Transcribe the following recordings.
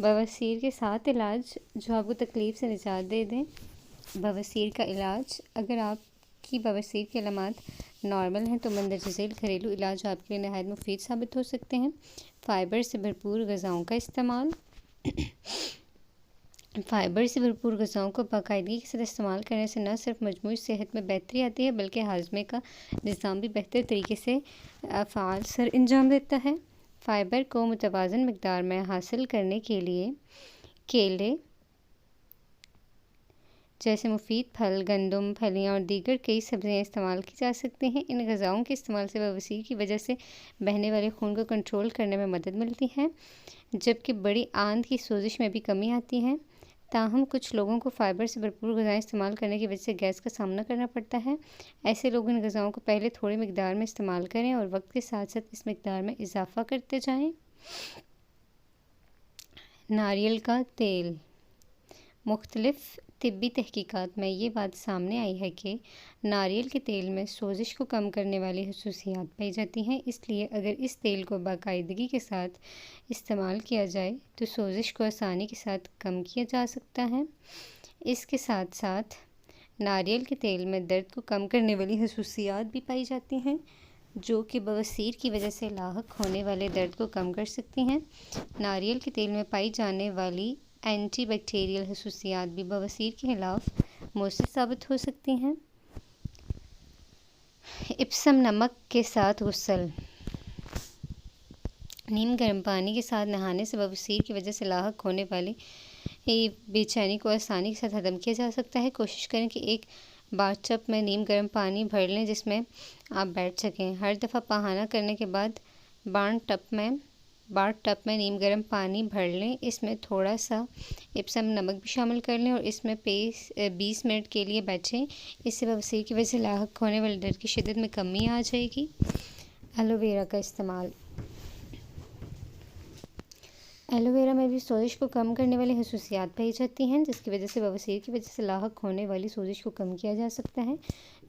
بواسیر کے 7 علاج جو آپ کو تکلیف سے نجات دے دیں۔ بواسیر کا علاج: اگر آپ کی بواسیر کی علامات نارمل ہیں تو مندرجہ ذیل گھریلو علاج آپ کے لیے نہایت مفید ثابت ہو سکتے ہیں۔ فائبر سے بھرپور غذاؤں کا استعمال: فائبر سے بھرپور غذاؤں کو باقاعدگی کے ساتھ استعمال کرنے سے نہ صرف مجموعی صحت میں بہتری آتی ہے بلکہ ہاضمے کا نظام بھی بہتر طریقے سے فعال سر انجام دیتا ہے۔ فائبر کو متوازن مقدار میں حاصل کرنے کے لیے کیلے جیسے مفید پھل، گندم، پھلیاں اور دیگر کئی سبزیاں استعمال کی جا سکتی ہیں۔ ان غذاؤں کے استعمال سے بواسیر کی وجہ سے بہنے والے خون کو کنٹرول کرنے میں مدد ملتی ہے، جبکہ بڑی آنت کی سوزش میں بھی کمی آتی ہے۔ تاہم کچھ لوگوں کو فائبر سے بھرپور غذائیں استعمال کرنے کی وجہ سے گیس کا سامنا کرنا پڑتا ہے۔ ایسے لوگ ان غذاؤں کو پہلے تھوڑی مقدار میں استعمال کریں اور وقت کے ساتھ ساتھ اس مقدار میں اضافہ کرتے جائیں۔ ناریل کا تیل: مختلف طبی تحقیقات میں یہ بات سامنے آئی ہے کہ ناریل کے تیل میں سوزش کو کم کرنے والی خصوصیات پائی جاتی ہیں۔ اس لیے اگر اس تیل کو باقاعدگی کے ساتھ استعمال کیا جائے تو سوزش کو آسانی کے ساتھ کم کیا جا سکتا ہے۔ اس کے ساتھ ساتھ ناریل کے تیل میں درد کو کم کرنے والی خصوصیات بھی پائی جاتی ہیں جو کہ بواسیر کی وجہ سے لاحق ہونے والے درد کو کم کر سکتی ہیں۔ ناریل کے تیل میں پائی جانے والی اینٹی بیکٹیریل خصوصیات بھی بواسیر کے خلاف مؤثر ثابت ہو سکتی ہیں۔ اپسم نمک کے ساتھ غسل: نیم گرم پانی کے ساتھ نہانے سے بواسیر کی وجہ سے لاحق ہونے والی بے چینی کو آسانی کے ساتھ ختم کیا جا سکتا ہے۔ کوشش کریں کہ ایک باتھ ٹب میں نیم گرم پانی بھر لیں جس میں آپ بیٹھ سکیں۔ ہر دفعہ پخانہ کرنے کے بعد باتھ ٹب میں نیم گرم پانی بھر لیں، اس میں تھوڑا سا اپسم نمک بھی شامل کر لیں اور اس میں 20 منٹ کے لیے بیٹھیں۔ اس سے بواسیر کی وجہ سے لاحق ہونے والے درد کی شدت میں کمی آ جائے گی۔ ایلو ویرا کا استعمال: ایلو ویرا میں بھی سوزش کو کم کرنے والی خصوصیات پائی جاتی ہیں جس کی وجہ سے بواسیر کی وجہ سے لاحق ہونے والی سوزش کو کم کیا جا سکتا ہے۔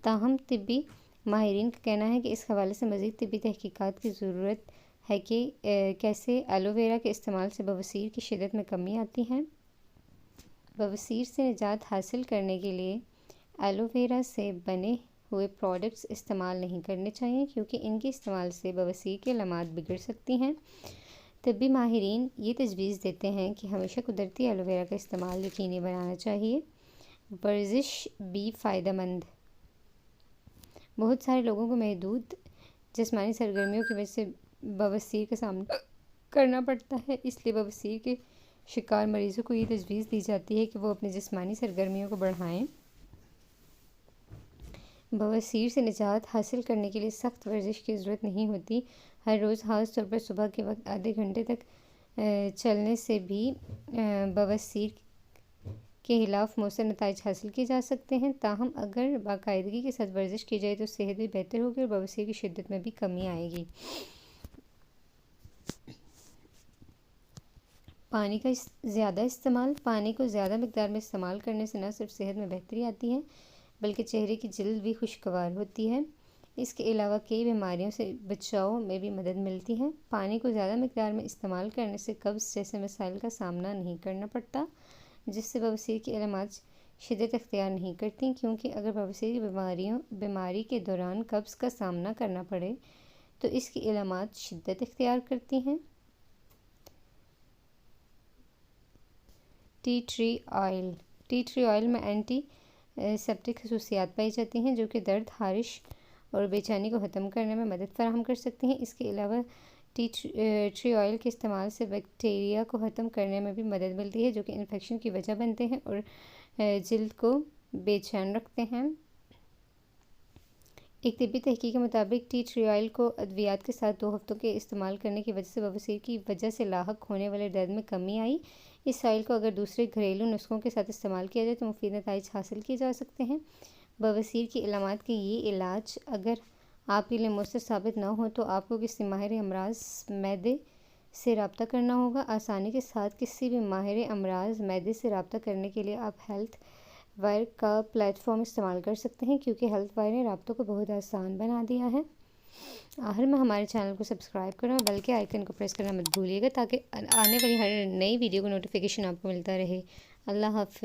تاہم طبی ماہرین کا کہنا ہے کہ اس حوالے سے مزید طبی تحقیقات کی ضرورت ہے کہ کیسے ایلو ویرا کے استعمال سے بواسیر کی شدت میں کمی آتی ہے۔ بواسیر سے نجات حاصل کرنے کے لیے ایلو ویرا سے بنے ہوئے پروڈکٹس استعمال نہیں کرنے چاہیے کیونکہ ان کے استعمال سے بواسیر کی علامات بگڑ سکتی ہیں۔ طبی ماہرین یہ تجویز دیتے ہیں کہ ہمیشہ قدرتی ایلو ویرا کا استعمال یقینی بنانا چاہیے۔ ورزش بھی فائدہ مند: بہت سارے لوگوں کو محدود جسمانی سرگرمیوں کی وجہ سے بواسیر کا سامنا کرنا پڑتا ہے، اس لیے بواسیر کے شکار مریضوں کو یہ تجویز دی جاتی ہے کہ وہ اپنی جسمانی سرگرمیوں کو بڑھائیں۔ بواسیر سے نجات حاصل کرنے کے لیے سخت ورزش کی ضرورت نہیں ہوتی۔ ہر روز خاص طور پر صبح کے وقت آدھے گھنٹے تک چلنے سے بھی بواسیر کے خلاف مؤثر نتائج حاصل کیے جا سکتے ہیں۔ تاہم اگر باقاعدگی کے ساتھ ورزش کی جائے تو صحت بھی بہتر ہوگی اور بواسیر کی شدت میں بھی کمی آئے گی۔ پانی کا زیادہ استعمال: پانی کو زیادہ مقدار میں استعمال کرنے سے نہ صرف صحت میں بہتری آتی ہے بلکہ چہرے کی جلد بھی خوشگوار ہوتی ہے۔ اس کے علاوہ کئی بیماریوں سے بچاؤ میں بھی مدد ملتی ہے۔ پانی کو زیادہ مقدار میں استعمال کرنے سے قبض جیسے مسائل کا سامنا نہیں کرنا پڑتا جس سے بواسیر کی علامات شدت اختیار نہیں کرتی، کیونکہ اگر بواسیر کی بیماری کے دوران قبض کا سامنا کرنا پڑے تو اس کی علامات شدت اختیار کرتی ہیں۔ T tree oil: T tree oil میں اینٹی سیپٹک خصوصیات پائی جاتی ہیں جو کہ درد، خارش اور بے چینی کو ختم کرنے میں مدد فراہم کر سکتی ہیں۔ اس کے علاوہ ٹی ٹری آئل کے استعمال سے بیکٹیریا کو ختم کرنے میں بھی مدد ملتی ہے جو کہ انفیکشن کی وجہ بنتے ہیں اور جلد کو بے چین رکھتے ہیں۔ ایک طبی تحقیق کے مطابق ٹی ٹری آئل کو ادویات کے ساتھ 2 ہفتوں کے استعمال کرنے کی وجہ سے بواسیر کی وجہ سے لاحق ہونے والے درد میں کمی آئی۔ اس آئل کو اگر دوسرے گھریلو نسخوں کے ساتھ استعمال کیا جائے تو مفید نتائج حاصل کیے جا سکتے ہیں۔ بواسیر کی علامات کے یہ علاج اگر آپ کے لیے مؤثر ثابت نہ ہو تو آپ کو کسی ماہر امراض معدے سے رابطہ کرنا ہوگا۔ آسانی کے ساتھ کسی بھی ماہر امراض معدے سے رابطہ کرنے کے لیے آپ ہیلتھ وائر کا پلیٹ فارم استعمال کر سکتے ہیں کیونکہ ہیلتھ وائر نے رابطوں کو بہت آسان بنا دیا ہے۔ آخر میں ہمارے چینل کو سبسکرائب کرنا اور بیل کے آئیکن کو پریس کرنا مت بھولیے گا تاکہ آنے والی ہر نئی ویڈیو کو نوٹیفیکیشن آپ کو ملتا رہے۔ اللہ حافظ۔